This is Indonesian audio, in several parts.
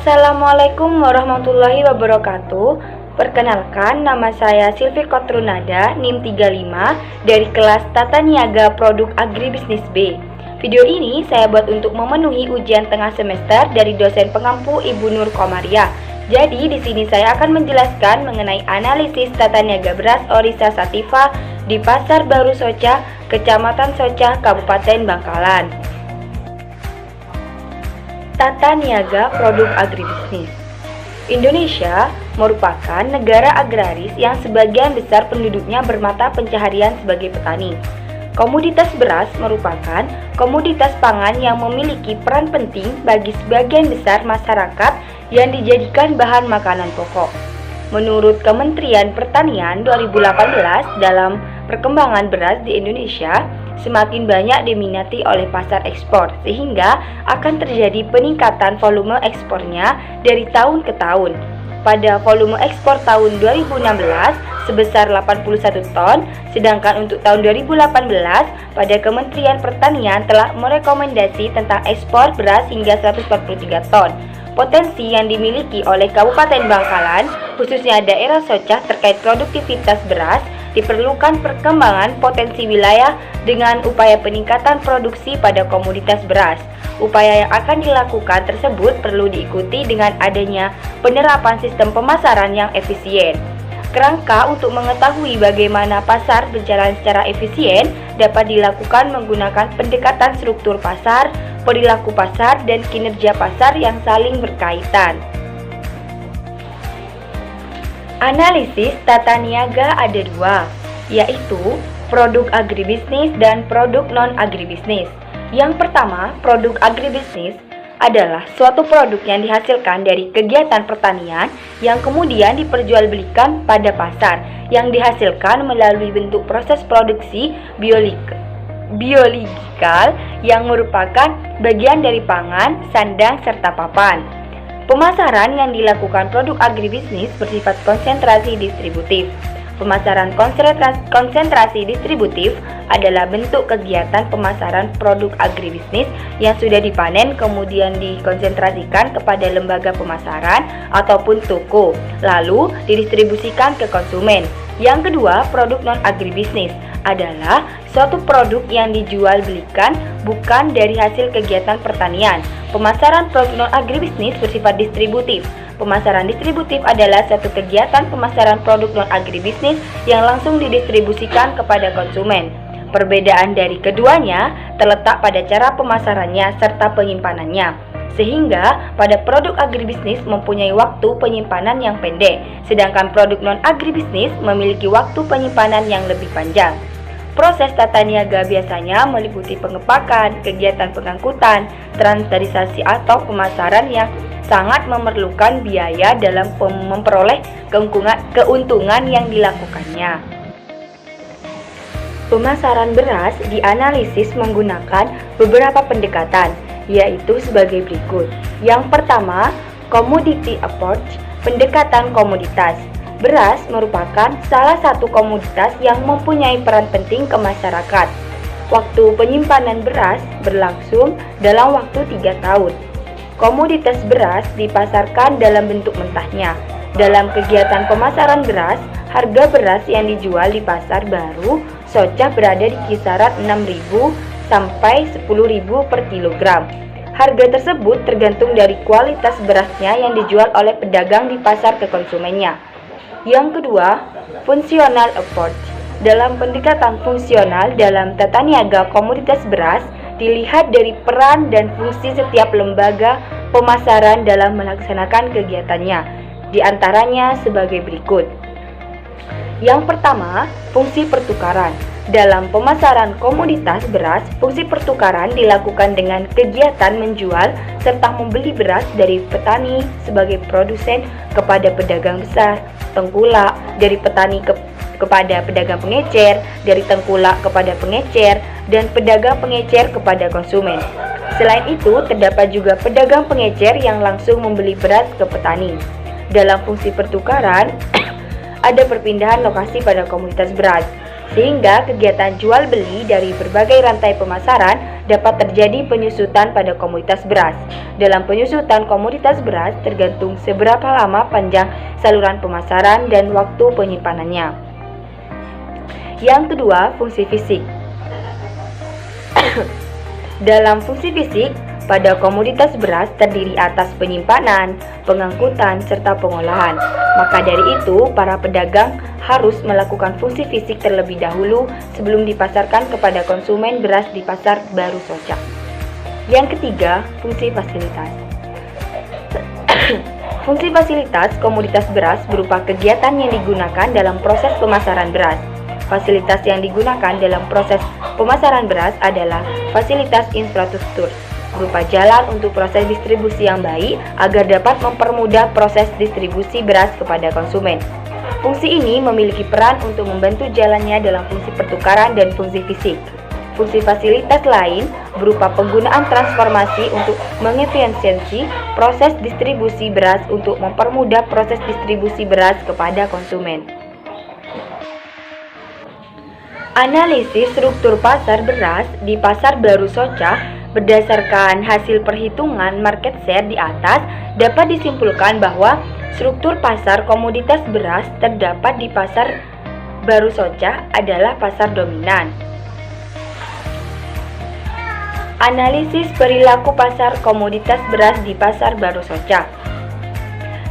Assalamualaikum warahmatullahi wabarakatuh. Perkenalkan, nama saya Silvi Kotrunada, NIM 35 dari kelas Tata Niaga Produk Agribisnis B. Video ini saya buat untuk memenuhi ujian tengah semester dari dosen pengampu Ibu Nur Komaria. Jadi di sini saya akan menjelaskan mengenai analisis tata niaga beras Orisa Sativa di Pasar Baru Soca, Kecamatan Soca, Kabupaten Bangkalan. Tata niaga produk agribisnis. Indonesia merupakan negara agraris yang sebagian besar penduduknya bermata pencaharian sebagai petani. Komoditas beras merupakan komoditas pangan yang memiliki peran penting bagi sebagian besar masyarakat yang dijadikan bahan makanan pokok. Menurut Kementerian Pertanian 2018, dalam perkembangan beras di Indonesia semakin banyak diminati oleh pasar ekspor, sehingga akan terjadi peningkatan volume ekspornya dari tahun ke tahun. Pada volume ekspor tahun 2016 sebesar 81 ton, sedangkan untuk tahun 2018 pada Kementerian Pertanian telah merekomendasi tentang ekspor beras hingga 143 ton. Potensi yang dimiliki oleh Kabupaten Bangkalan, khususnya daerah Soca terkait produktivitas beras, diperlukan perkembangan potensi wilayah dengan upaya peningkatan produksi pada komoditas beras. Upaya yang akan dilakukan tersebut perlu diikuti dengan adanya penerapan sistem pemasaran yang efisien. Kerangka untuk mengetahui bagaimana pasar berjalan secara efisien dapat dilakukan menggunakan pendekatan struktur pasar, perilaku pasar, dan kinerja pasar yang saling berkaitan. Analisis tata niaga ada dua, yaitu produk agribisnis dan produk non-agribisnis. Yang pertama, produk agribisnis adalah suatu produk yang dihasilkan dari kegiatan pertanian yang kemudian diperjualbelikan pada pasar, yang dihasilkan melalui bentuk proses produksi biologikal yang merupakan bagian dari pangan, sandang, serta papan. Pemasaran yang dilakukan produk agribisnis bersifat konsentrasi distributif. Pemasaran konsentrasi distributif adalah bentuk kegiatan pemasaran produk agribisnis yang sudah dipanen kemudian dikonsentrasikan kepada lembaga pemasaran ataupun toko, lalu didistribusikan ke konsumen. Yang kedua, produk non-agribisnis adalah suatu produk yang dijual belikan bukan dari hasil kegiatan pertanian. Pemasaran produk non-agribisnis bersifat distributif. Pemasaran distributif adalah suatu kegiatan pemasaran produk non-agribisnis yang langsung didistribusikan kepada konsumen. Perbedaan dari keduanya terletak pada cara pemasarannya serta penyimpanannya. Sehingga pada produk agribisnis mempunyai waktu penyimpanan yang pendek, sedangkan produk non-agribisnis memiliki waktu penyimpanan yang lebih panjang. Proses tata niaga biasanya meliputi pengepakan, kegiatan pengangkutan, transportasi atau pemasaran yang sangat memerlukan biaya dalam memperoleh keuntungan yang dilakukannya. Pemasaran beras dianalisis menggunakan beberapa pendekatan, yaitu sebagai berikut. Yang pertama, commodity approach, pendekatan komoditas. Beras merupakan salah satu komoditas yang mempunyai peran penting ke masyarakat. Waktu penyimpanan beras berlangsung dalam waktu 3 tahun. Komoditas beras dipasarkan dalam bentuk mentahnya. Dalam kegiatan pemasaran beras, harga beras yang dijual di Pasar Baru Soca berada di kisaran 6.000 sampai 10.000 per kilogram. Harga tersebut tergantung dari kualitas berasnya yang dijual oleh pedagang di pasar ke konsumennya. Yang kedua, functional approach. Dalam pendekatan fungsional dalam tata niaga komoditas beras, dilihat dari peran dan fungsi setiap lembaga pemasaran dalam melaksanakan kegiatannya, di antaranya sebagai berikut. Yang pertama, fungsi pertukaran. Dalam pemasaran komoditas beras, fungsi pertukaran dilakukan dengan kegiatan menjual serta membeli beras dari petani sebagai produsen kepada pedagang besar, tengkulak, dari petani kepada pedagang pengecer, dari tengkulak kepada pengecer, dan pedagang pengecer kepada konsumen. Selain itu, terdapat juga pedagang pengecer yang langsung membeli beras ke petani. Dalam fungsi pertukaran, ada perpindahan lokasi pada komoditas beras. sehingga kegiatan jual beli dari berbagai rantai pemasaran dapat terjadi penyusutan pada komoditas beras. Dalam penyusutan komoditas beras tergantung seberapa lama panjang saluran pemasaran dan waktu penyimpanannya. Yang kedua, fungsi fisik. Dalam fungsi fisik, pada komoditas beras terdiri atas penyimpanan, pengangkutan, serta pengolahan. Maka dari itu, para pedagang harus melakukan fungsi fisik terlebih dahulu sebelum dipasarkan kepada konsumen beras di Pasar Baru Soca. Yang ketiga, fungsi fasilitas. Fungsi fasilitas komoditas beras berupa kegiatan yang digunakan dalam proses pemasaran beras. Fasilitas yang digunakan dalam proses pemasaran beras adalah fasilitas infrastruktur, berupa jalan untuk proses distribusi yang baik agar dapat mempermudah proses distribusi beras kepada konsumen. Fungsi ini memiliki peran untuk membantu jalannya dalam fungsi pertukaran dan fungsi fisik. Fungsi fasilitas lain berupa penggunaan transformasi untuk mengefisiensi proses distribusi beras untuk mempermudah proses distribusi beras kepada konsumen. Analisis struktur pasar beras di Pasar Baru Soca berdasarkan hasil perhitungan market share di atas dapat disimpulkan bahwa struktur pasar komoditas beras terdapat di Pasar Baru Soca adalah pasar dominan. Analisis perilaku pasar komoditas beras di Pasar Baru Soca.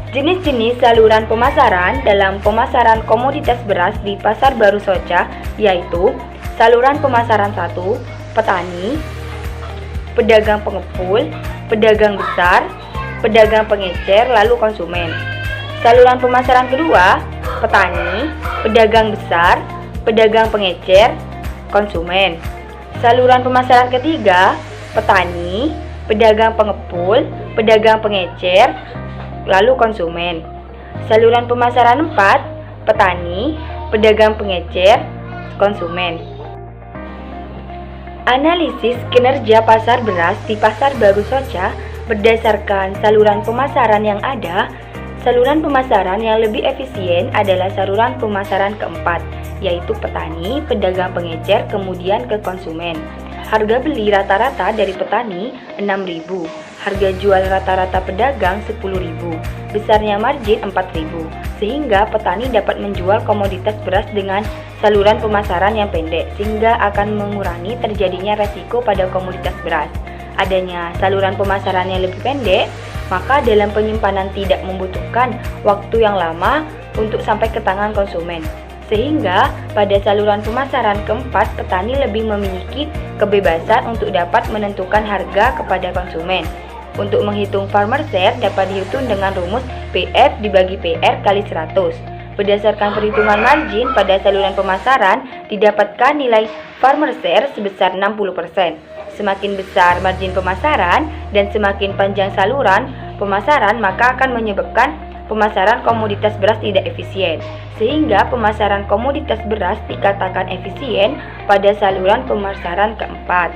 Jenis-jenis saluran pemasaran dalam pemasaran komoditas beras di Pasar Baru Soca yaitu saluran pemasaran 1, petani, pedagang pengepul, pedagang besar, pedagang pengecer, lalu konsumen. Saluran pemasaran kedua, petani, pedagang besar, pedagang pengecer, konsumen. Saluran pemasaran ketiga, petani, pedagang pengepul, pedagang pengecer, lalu konsumen. Saluran pemasaran 4, petani, pedagang pengecer, konsumen. Analisis kinerja pasar beras di Pasar Baru Soca berdasarkan saluran pemasaran yang ada. Saluran pemasaran yang lebih efisien adalah saluran pemasaran keempat, yaitu petani, pedagang pengecer, kemudian ke konsumen. Harga beli rata-rata dari petani 6.000, harga jual rata-rata pedagang 10.000, besarnya margin 4.000, sehingga petani dapat menjual komoditas beras dengan saluran pemasaran yang pendek, sehingga akan mengurangi terjadinya resiko pada komoditas beras. Adanya saluran pemasaran yang lebih pendek, maka dalam penyimpanan tidak membutuhkan waktu yang lama untuk sampai ke tangan konsumen. Sehingga pada saluran pemasaran keempat, petani lebih memiliki kebebasan untuk dapat menentukan harga kepada konsumen. Untuk menghitung farmer share dapat dihitung dengan rumus PF dibagi PR kali 100. Berdasarkan perhitungan margin pada saluran pemasaran, didapatkan nilai farmer share sebesar 60%. Semakin besar margin pemasaran dan semakin panjang saluran pemasaran, maka akan menyebabkan pemasaran komoditas beras tidak efisien, sehingga pemasaran komoditas beras dikatakan efisien pada saluran pemasaran keempat.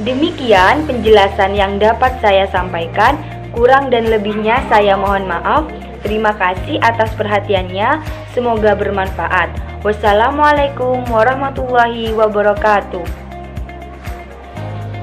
Demikian penjelasan yang dapat saya sampaikan, kurang dan lebihnya saya mohon maaf. Terima kasih atas perhatiannya, semoga bermanfaat. Wassalamualaikum warahmatullahi wabarakatuh.